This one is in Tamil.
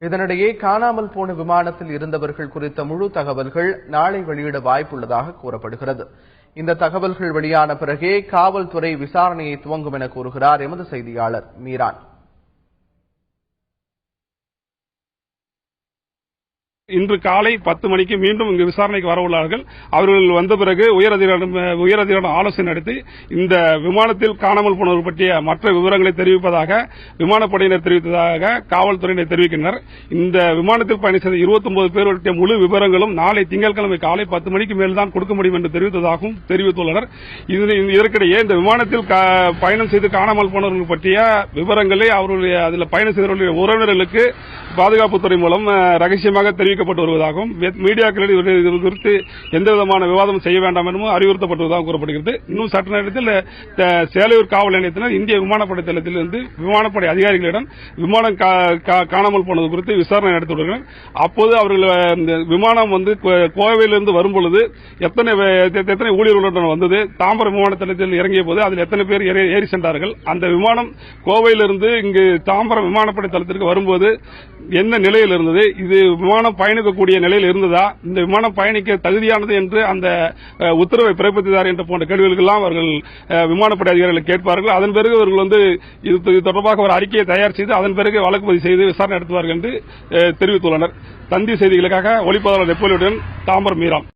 இதனிடையே காணாமல் போன விமானத்தில் இருந்தவர்கள் குறித்த முழு தகவல்கள் நாளை வெளியிட வாய்ப்புள்ளதாக கூறப்படுகிறது. இந்த தகவல்கள் வெளியான பிறகே காவல்துறை விசாரணையை துவங்கும் என கூறுகிறார் எமது செய்தியாளர் மீரான். இன்று காலை 10 மணிக்கு மீண்டும் இங்கு விசாரணைக்கு வரவுள்ளார்கள். அவர்கள் வந்த பிறகு உயரதிகாரிடம் ஆலோசனை நடத்தி இந்த விமானத்தில் காணாமல் போனவர்கள் பற்றிய மற்ற விவரங்களை தெரிவிப்பதாக விமானப்படையினர் தெரிவித்ததாக காவல்துறையினர் தெரிவிக்கின்றனர். இந்த விமானத்தில் பயணம் செய்த 29 பேர் பற்றிய முழு விவரங்களும் நாளை திங்கட்கிழமை காலை 10 மணிக்கு மேல்தான் கொடுக்க முடியும் என்று தெரிவித்ததாகவும் தெரிவித்துள்ளனர். இதற்கிடையே இந்த விமானத்தில் பயணம் செய்து காணாமல் போனவர்கள் பற்றிய விவரங்களை அவர்களுடைய அதில் பயணம் செய்தவர்களுடைய உறவினர்களுக்கு பாதுகாப்புத்துறை மூலம் ரகசியமாக தெரிவிக்கப்பட்டு வருவதாகவும் மீடியாக்களில் இது குறித்து எந்தவிதமான விவாதம் செய்ய வேண்டாம் எனவும் அறிவுறுத்தப்பட்டுள்ளதாக கூறப்படுகிறது. இன்னும் சற்று நேரத்தில் சேலையூர் காவல் நிலையத்தினர் இந்திய விமானப்படை தளத்திலிருந்து விமானப்படை அதிகாரிகளிடம் விமானம் காணாமல் போனது குறித்து விசாரணை நடத்தி வருகிறார். அப்போது அவர்கள் விமானம் கோவையிலிருந்து வரும்பொழுது எத்தனை ஊழியர்களுடன் வந்தது, தாம்பரம் விமான தளத்தில் இறங்கிய போது அதில் எத்தனை பேர் ஏறி சென்றார்கள், அந்த விமானம் கோவையிலிருந்து இங்கு தாம்பரம் விமானப்படை தளத்திற்கு வரும்போது என்ன நிலையில் இருந்தது, இது விமானம் பயணிக்கக்கூடிய நிலையில் இருந்ததா, இந்த விமானம் பயணிக்க தகுதியானது என்று அந்த உத்தரவை பிறப்பித்தார் என்ற போன்ற கேள்விகளெல்லாம் அவர்கள் விமானப்படை அதிகாரிகளை கேட்பார்கள். அதன் பிறகு அவர்கள் இது தொடர்பாக ஒரு அறிக்கையை தயார் செய்து அதன் பிறகு வழக்கு பதிவு செய்து விசாரணை நடத்துவார்கள் என்று தெரிவித்துள்ளனர். தந்தி செய்திகளுக்காக ஒளிப்பதிவாளர் நெப்போலியுடன் தாம்பரம் மீரான்.